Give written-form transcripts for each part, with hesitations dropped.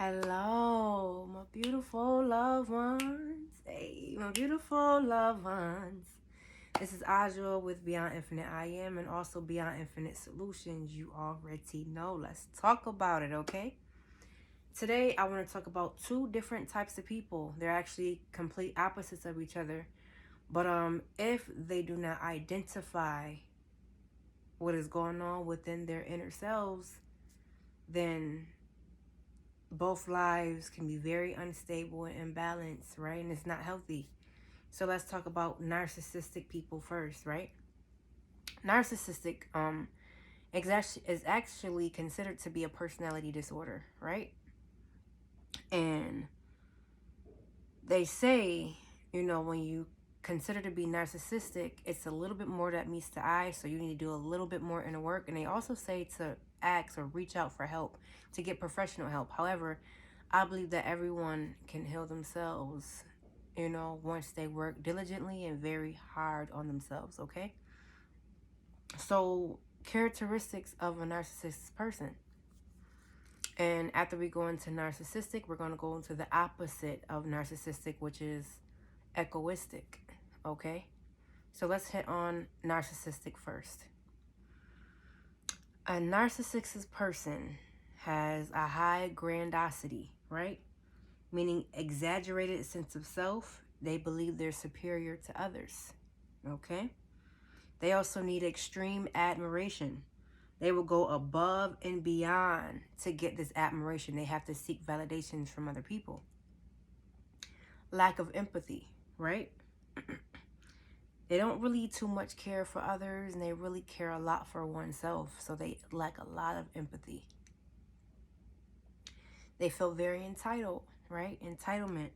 Hello, my beautiful loved ones. Hey, my beautiful loved ones. This is Ajua with Beyond Infinite I Am and also Beyond Infinite Solutions. You already know. Let's talk about it, okay? Today, I want to talk about two different types of people. They're actually complete opposites of each other. But if they do not identify what is going on within their inner selves, then both lives can be very unstable and imbalanced, right? And it's not healthy. So let's talk about narcissistic people first, right? Narcissistic is actually considered to be a personality disorder, right? And they say, when you consider to be narcissistic, it's a little bit more that meets the eye, so you need to do a little bit more inner work. And they also say to ask or reach out for help, to get professional help. However, I believe that everyone can heal themselves, once they work diligently and very hard on themselves, okay? So, characteristics of a narcissistic person. And after we go into narcissistic, we're going to go into the opposite of narcissistic, which is echoistic, okay? So let's hit on narcissistic first. A narcissistic person has a high grandiosity, right? Meaning exaggerated sense of self. They believe they're superior to others, okay? They also need extreme admiration. They will go above and beyond to get this admiration. They have to seek validations from other people. Lack of empathy, right? They don't really too much care for others, and they really care a lot for oneself. So they lack a lot of empathy. They feel very entitled, right? Entitlement.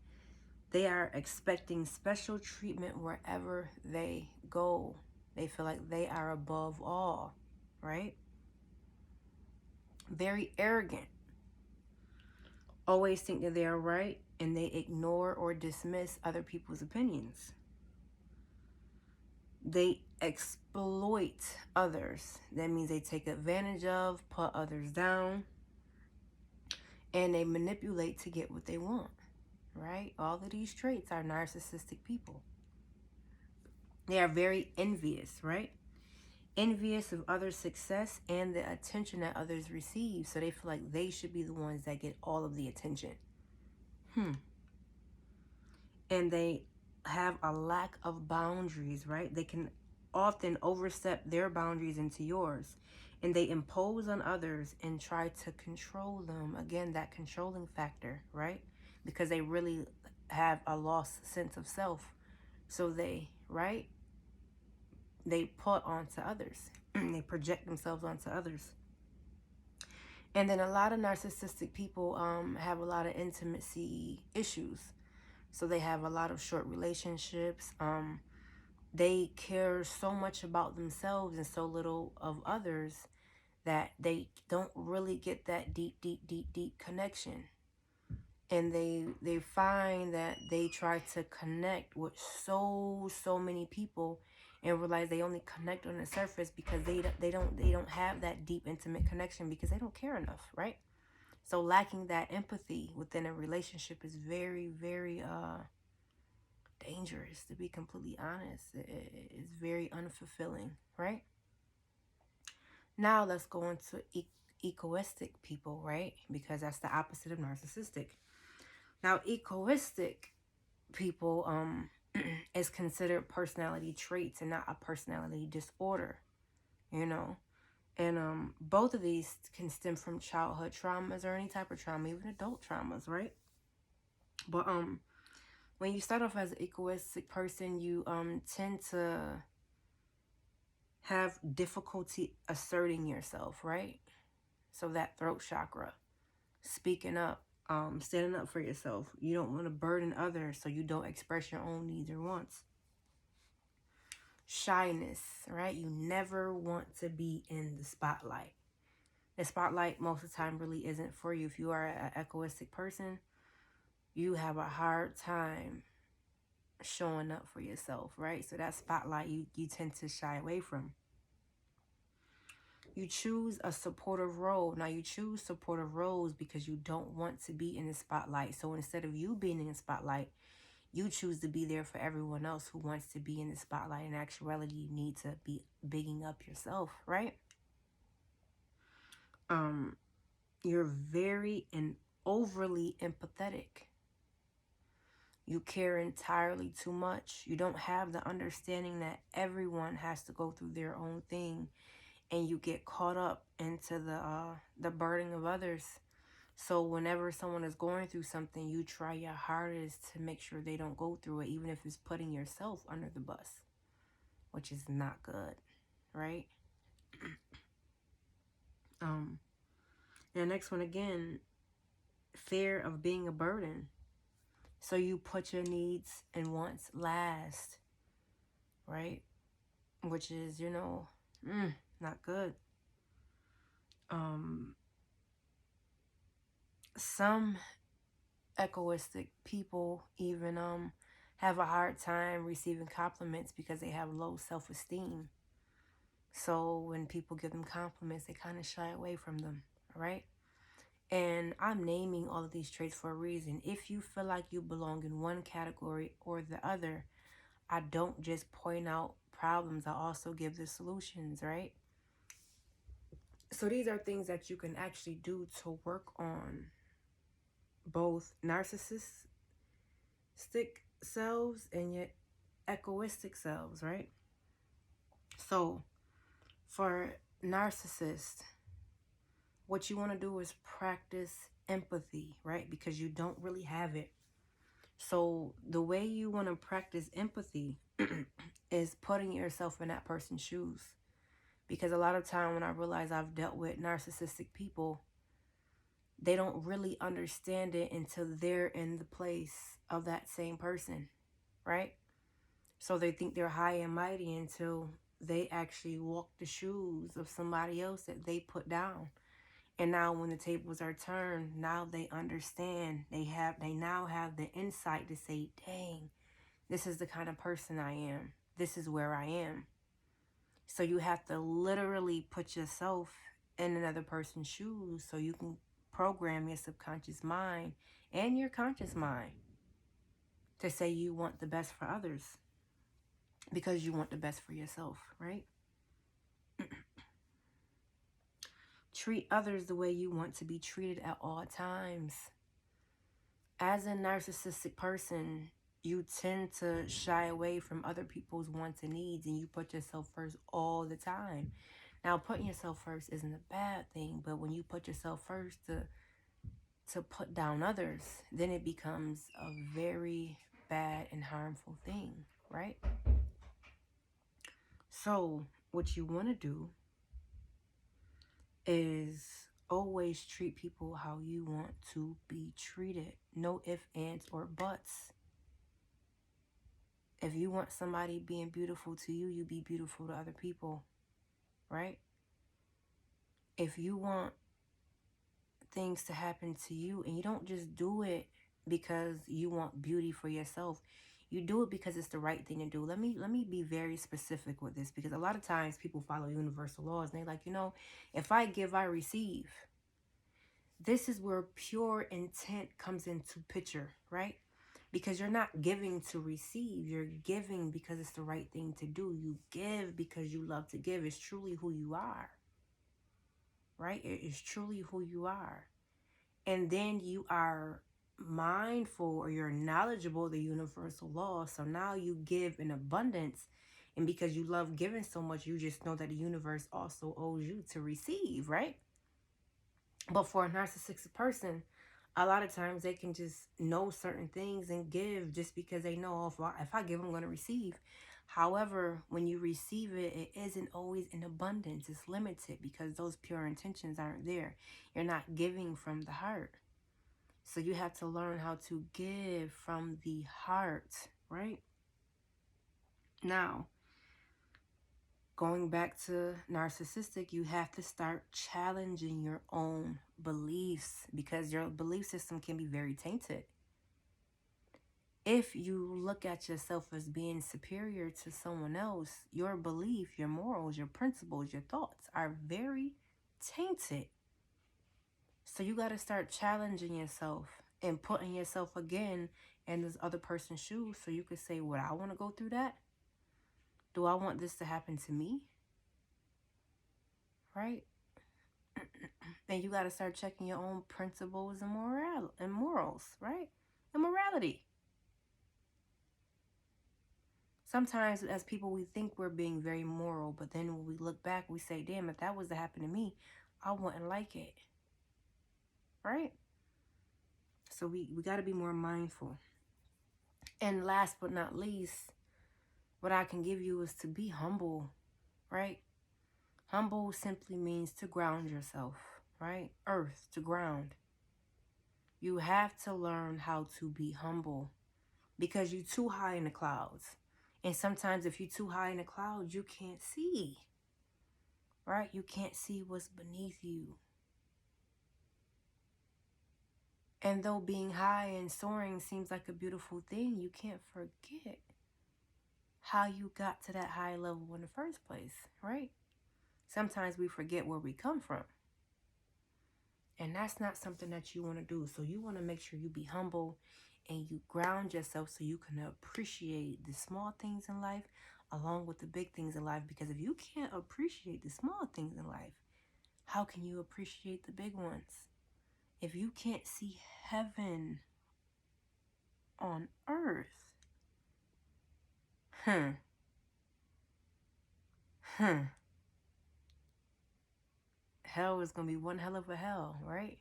They are expecting special treatment wherever they go. They feel like they are above all, right? Very arrogant. Always think that they are right, and they ignore or dismiss other people's opinions. They exploit others. That means they take advantage of, put others down, and they manipulate to get what they want, right? All of these traits are narcissistic people. They are very envious, right? Envious of others' success and the attention that others receive. So they feel like they should be the ones that get all of the attention. And they have a lack of boundaries, right? They can often overstep their boundaries into yours. And they impose on others and try to control them. Again, that controlling factor, right? Because they really have a lost sense of self. So they, right? They put onto others. They project themselves onto others. And then a lot of narcissistic people have a lot of intimacy issues. So they have a lot of short relationships. They care so much about themselves and so little of others that they don't really get that deep connection. And they find that they try to connect with so many people and realize they only connect on the surface because they don't have that deep intimate connection because they don't care enough, right? So lacking that empathy within a relationship is very dangerous, to be completely honest. It's very unfulfilling, right? Now let's go into egoistic people, right? Because that's the opposite of narcissistic. Now, egoistic people is considered personality traits and not a personality disorder, you know. And both of these can stem from childhood traumas or any type of trauma, even adult traumas, right? But when you start off as an egoistic person, you tend to have difficulty asserting yourself, right? So that throat chakra, speaking up, standing up for yourself. You don't want to burden others, so you don't express your own needs or wants. Shyness, right? You never want to be in the spotlight. The spotlight most of the time really isn't for you. If you are an egoistic person, you have a hard time showing up for yourself, right? So that spotlight you tend to shy away from. You choose a supportive role. Now, you choose supportive roles because you don't want to be in the spotlight. So instead of you being in the spotlight, you choose to be there for everyone else who wants to be in the spotlight. In actuality, you need to be bigging up yourself, right? You're very and overly empathetic. You care entirely too much. You don't have the understanding that everyone has to go through their own thing, and you get caught up into the burden of others. So whenever someone is going through something, you try your hardest to make sure they don't go through it, even if it's putting yourself under the bus, which is not good, right? And the next one again, fear of being a burden. So you put your needs and wants last, right? Which is, not good. Some echoistic people even have a hard time receiving compliments because they have low self-esteem. So when people give them compliments, they kind of shy away from them, all right? And I'm naming all of these traits for a reason. If you feel like you belong in one category or the other, I don't just point out problems, I also give the solutions, right? So these are things that you can actually do to work on both narcissistic selves and yet echoistic selves, right? So for narcissists, what you want to do is practice empathy, right? Because you don't really have it. So the way you want to practice empathy is putting yourself in that person's shoes. Because a lot of time when I realize I've dealt with narcissistic people, they don't really understand it until they're in the place of that same person, right? So they think they're high and mighty until they actually walk the shoes of somebody else that they put down. And now when the tables are turned, now they understand. They now have the insight to say, dang, this is the kind of person I am. This is where I am. So you have to literally put yourself in another person's shoes so you can program your subconscious mind and your conscious mind to say you want the best for others because you want the best for yourself, right? Treat others the way you want to be treated at all times. As a narcissistic person, you tend to shy away from other people's wants and needs, and you put yourself first all the time. Now, putting yourself first isn't a bad thing, but when you put yourself first to put down others, then it becomes a very bad and harmful thing, right? So what you want to do is always treat people how you want to be treated. No ifs, ands, or buts. If you want somebody being beautiful to you, you be beautiful to other people, right? If you want things to happen to you, and you don't just do it because you want beauty for yourself, you do it because it's the right thing to do. Let me be very specific with this, because a lot of times people follow universal laws and they're like, if I give, I receive. This is where pure intent comes into picture, right? Because you're not giving to receive. You're giving because it's the right thing to do. You give because you love to give. It's truly who you are, right? It is truly who you are. And then you are mindful, or you're knowledgeable of the universal law. So now you give in abundance. And because you love giving so much, you just know that the universe also owes you to receive, right? But for a narcissistic person, a lot of times they can just know certain things and give just because they know, if I give, I'm going to receive. However, when you receive it, it isn't always in abundance. It's limited because those pure intentions aren't there. You're not giving from the heart. So you have to learn how to give from the heart, right? Now, going back to narcissistic, you have to start challenging your own beliefs, because your belief system can be very tainted. If you look at yourself as being superior to someone else, your belief, your morals, your principles, your thoughts are very tainted. So you got to start challenging yourself and putting yourself again in this other person's shoes so you could say, would I want to go through that? Do I want this to happen to me? Right? And you got to start checking your own principles and morals, right? And morality. Sometimes as people, we think we're being very moral, but then when we look back, we say, damn, if that was to happen to me, I wouldn't like it. Right? So we got to be more mindful. And last but not least, what I can give you is to be humble, right? Humble simply means to ground yourself, right? Earth, to ground. You have to learn how to be humble because you're too high in the clouds. And sometimes if you're too high in the clouds, you can't see, right? You can't see what's beneath you. And though being high and soaring seems like a beautiful thing, you can't forget how you got to that high level in the first place, right? Sometimes we forget where we come from. And that's not something that you want to do. So you want to make sure you be humble and you ground yourself so you can appreciate the small things in life along with the big things in life. Because if you can't appreciate the small things in life, how can you appreciate the big ones? If you can't see heaven on earth, hell is going to be one hell of a hell, right?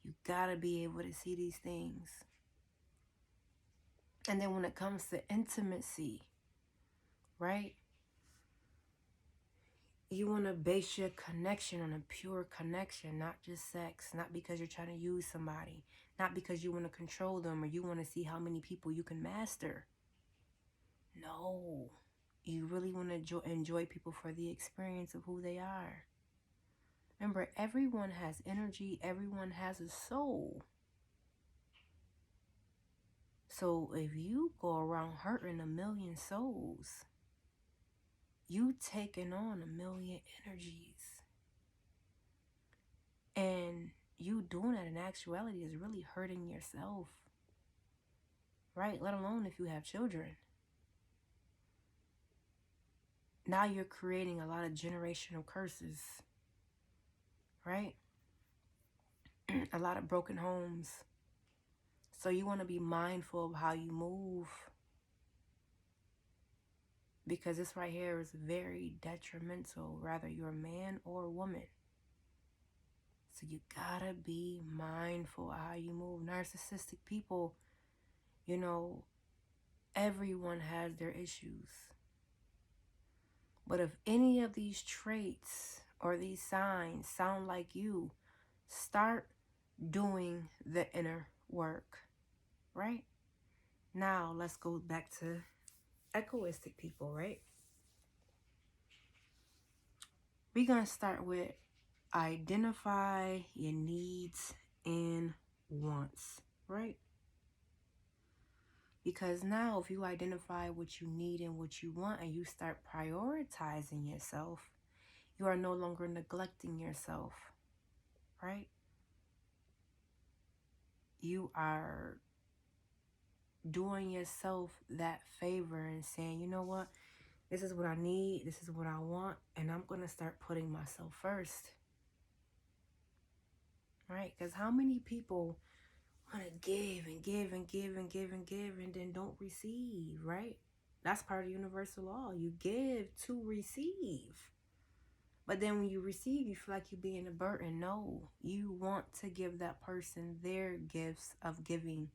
You got to be able to see these things. And then when it comes to intimacy, right? You want to base your connection on a pure connection, not just sex, not because you're trying to use somebody, not because you want to control them or you want to see how many people you can master. No, you really want to enjoy people for the experience of who they are. Remember, everyone has energy, everyone has a soul. So if you go around hurting a million souls, you taking on a million energies. And you doing that in actuality is really hurting yourself. Right? Let alone if you have children. Now you're creating a lot of generational curses. Right? A lot of broken homes. So you want to be mindful of how you move. Because this right here is very detrimental, whether you're a man or a woman. So you gotta be mindful of how you move. Narcissistic people, you know, everyone has their issues. But if any of these traits or these signs sound like you, start doing the inner work, right? Now let's go back to echoistic people, right? We're going to start with identify your needs and wants, right? Because now if you identify what you need and what you want and you start prioritizing yourself, you are no longer neglecting yourself, right? You are doing yourself that favor and saying, you know what? This is what I need. This is what I want. And I'm going to start putting myself first. Right? Because how many people want to give and give and give and give and give and then don't receive, right? That's part of universal law. You give to receive. But then when you receive, you feel like you're being a burden. No, you want to give that person their gifts of giving,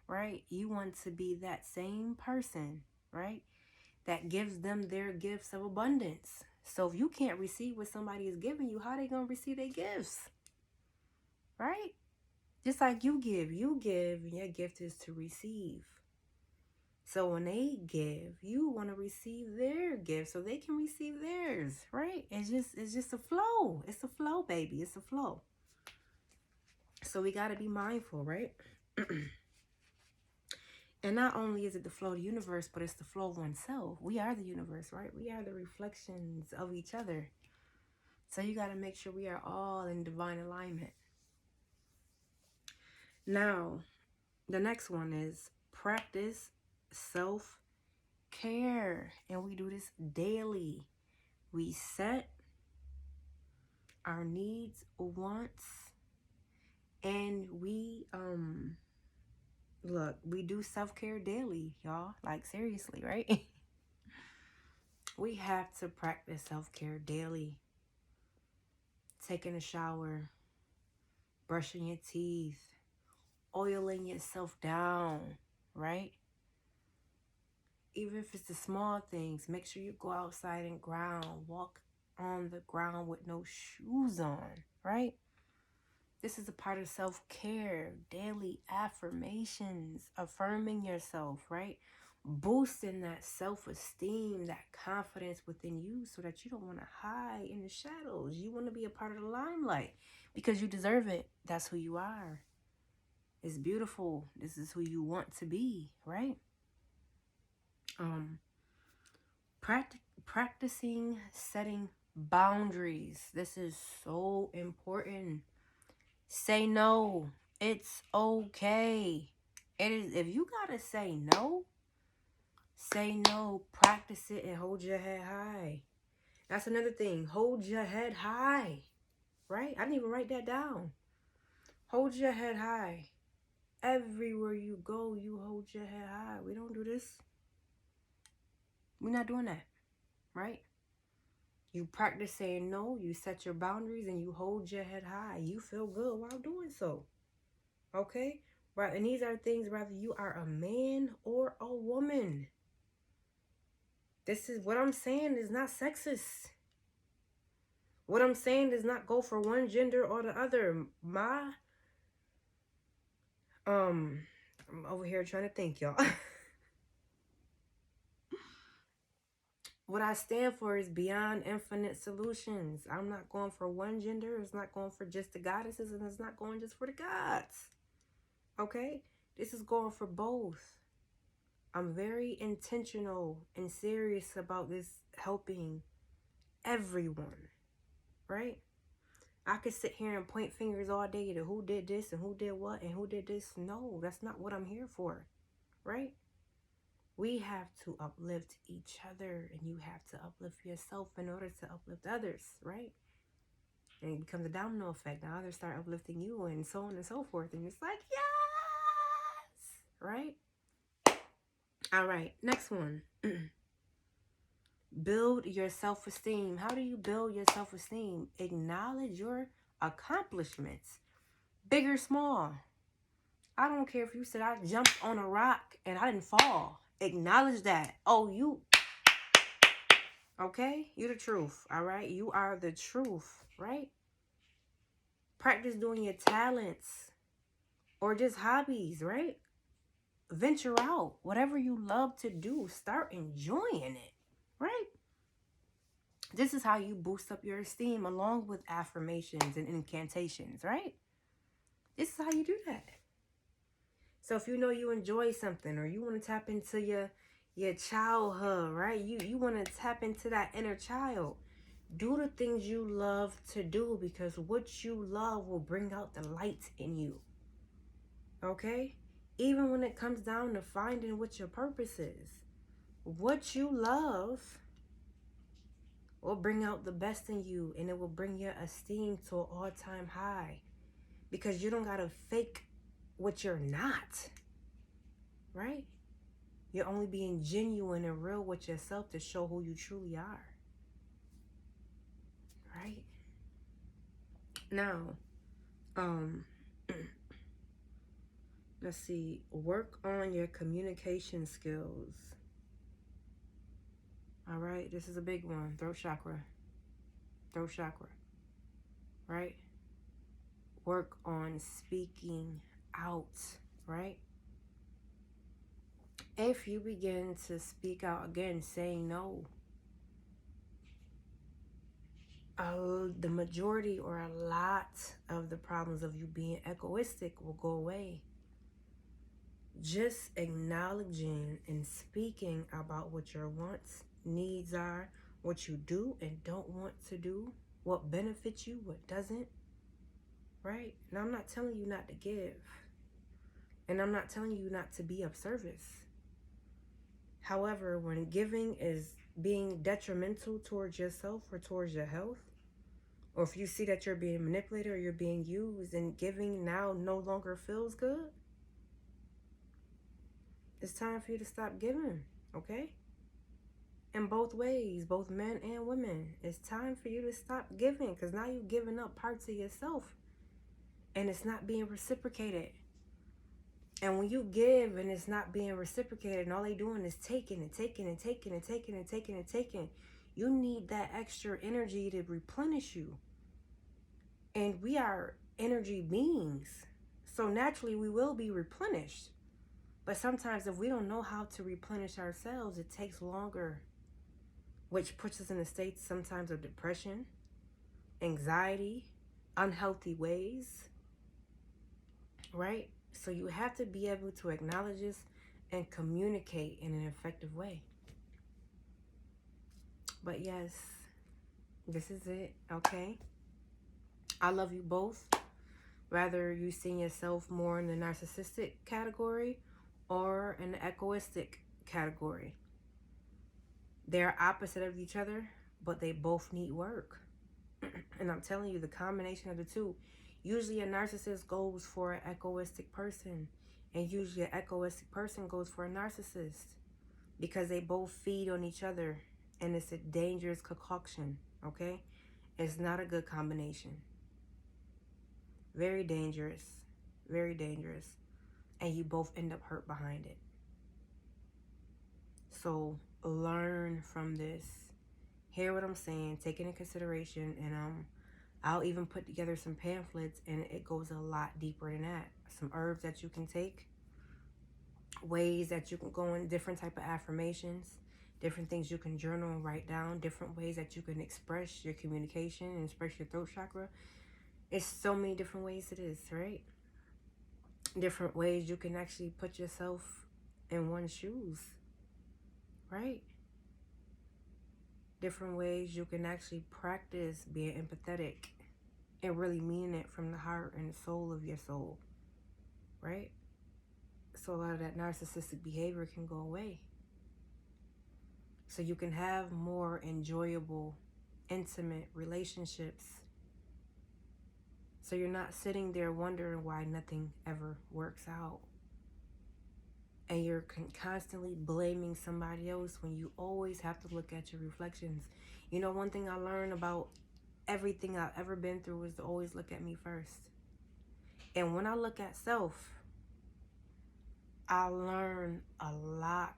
right? You want to be that same person, right? That gives them their gifts of abundance. So if you can't receive what somebody is giving you, how are they going to receive their gifts? Right? Just like you give, and your gift is to receive. So when they give, you want to receive their gift so they can receive theirs, right? It's just a flow. It's a flow, baby. It's a flow. So we got to be mindful, right? And not only is it the flow of the universe, but it's the flow of oneself. We are the universe, right? We are the reflections of each other. So you got to make sure we are all in divine alignment. Now, the next one is practice self-care. And we do this daily. We set our needs, wants, and we look, we do self-care daily, y'all. Like, seriously, right? We have to practice self-care daily. Taking a shower, brushing your teeth, oiling yourself down, right? Even if it's the small things, make sure you go outside and ground, walk on the ground with no shoes on, right? This is a part of self-care, daily affirmations, affirming yourself, right? Boosting that self-esteem, that confidence within you so that you don't want to hide in the shadows. You want to be a part of the limelight because you deserve it. That's who you are. It's beautiful. This is who you want to be, right? Practicing setting boundaries. This is so important. Say no. It's okay. It is. If you gotta say no, say no. Practice it and hold your head high. That's another thing. Hold your head high. Right? I didn't even write that down. Hold your head high. Everywhere you go, you hold your head high. We don't do this. We're not doing that. Right? You practice saying no. You set your boundaries and you hold your head high. You feel good while doing so. Okay? Right, and these are things whether you are a man or a woman. This is what I'm saying is not sexist. What I'm saying does not go for one gender or the other. I'm over here trying to think, y'all. What I stand for is beyond infinite solutions. I'm not going for one gender. It's not going for just the goddesses, and it's not going just for the gods. Okay? This is going for both. I'm very intentional and serious about this helping everyone, right? I could sit here and point fingers all day to who did this and who did what and who did this. No, that's not what I'm here for, right? We have to uplift each other, and you have to uplift yourself in order to uplift others, right? And it becomes a domino effect. Now others start uplifting you and so on and so forth. And it's like, yes, right? All right, next one. Build your self-esteem. How do you build your self-esteem? Acknowledge your accomplishments, big or small. I don't care if you said I jumped on a rock and I didn't fall. Acknowledge that. Oh, you, okay? You the truth, all right? You are the truth, right? Practice doing your talents or just hobbies, right? Venture out. Whatever you love to do, start enjoying it, right? This is how you boost up your esteem along with affirmations and incantations, right? This is how you do that. So if you know you enjoy something or you want to tap into your childhood, right? You want to tap into that inner child. Do the things you love to do because what you love will bring out the light in you. Okay? Even when it comes down to finding what your purpose is. What you love will bring out the best in you, and it will bring your esteem to an all-time high because you don't gotta fake what you're not, right? You're only being genuine and real with yourself to show who you truly are, right? Now, let's see, work on your communication skills. All right, this is a big one. Throat chakra, right? Work on speaking out, right? If you begin to speak out again, saying no, the majority or a lot of the problems of you being echoistic will go away. just acknowledging and speaking about what your wants, needs are, what you do and don't want to do, what benefits you, what doesn't, right? Now, I'm not telling you not to give, and I'm not telling you not to be of service. However, when giving is being detrimental towards yourself or towards your health, or if you see that you're being manipulated or you're being used and giving now no longer feels good, it's time for you to stop giving, okay? In both ways, both men and women. It's time for you to stop giving, because now you're giving up parts of yourself and it's not being reciprocated. And when you give and it's not being reciprocated and all they doing is taking and taking and taking and taking and taking and taking, you need that extra energy to replenish you. And we are energy beings. So naturally we will be replenished. But sometimes if we don't know how to replenish ourselves, it takes longer, which puts us in a state sometimes of depression, anxiety, unhealthy ways, right? So you have to be able to acknowledge this and communicate in an effective way. But yes, this is it, okay? I love you both. Whether you see yourself more in the narcissistic category or in the echoistic category. They're opposite of each other, but they both need work. And I'm telling you, the combination of the two, usually a narcissist goes for an echoistic person, and usually an echoistic person goes for a narcissist, because they both feed on each other, and it's a dangerous concoction, okay? It's not a good combination. Very dangerous, very dangerous, and you both end up hurt behind it. So learn from this. Hear what I'm saying, take it into consideration, and I'll even put together some pamphlets, and it goes a lot deeper than that. Some herbs that you can take, ways that you can go in, different type of affirmations, different things you can journal and write down, different ways that you can express your communication and express your throat chakra. It's so many different ways it is, right? Different ways you can actually put yourself in one's shoes, right? Different ways you can actually practice being empathetic and really meaning it from the heart and the soul of your soul, right? So a lot of that narcissistic behavior can go away. So you can have more enjoyable, intimate relationships. So you're not sitting there wondering why nothing ever works out. And you're constantly blaming somebody else when you always have to look at your reflections. You know, one thing I learned about everything I've ever been through is to always look at me first. And when I look at self, I learn a lot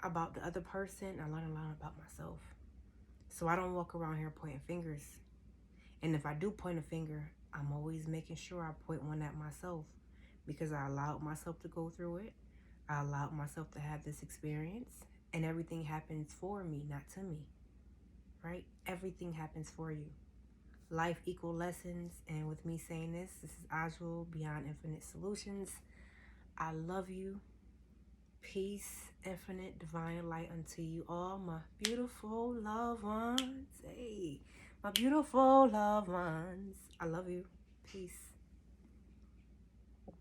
about the other person. I learn a lot about myself. So I don't walk around here pointing fingers. And if I do point a finger, I'm always making sure I point one at myself, because I allowed myself to go through it. I allowed myself to have this experience, and everything happens for me, not to me, right? Everything happens for you. Life equal lessons. And with me saying this is Ajul, Beyond Infinite Solutions. I love you. Peace, infinite, divine light unto you all, my beautiful loved ones. Hey, my beautiful loved ones. I love you. Peace.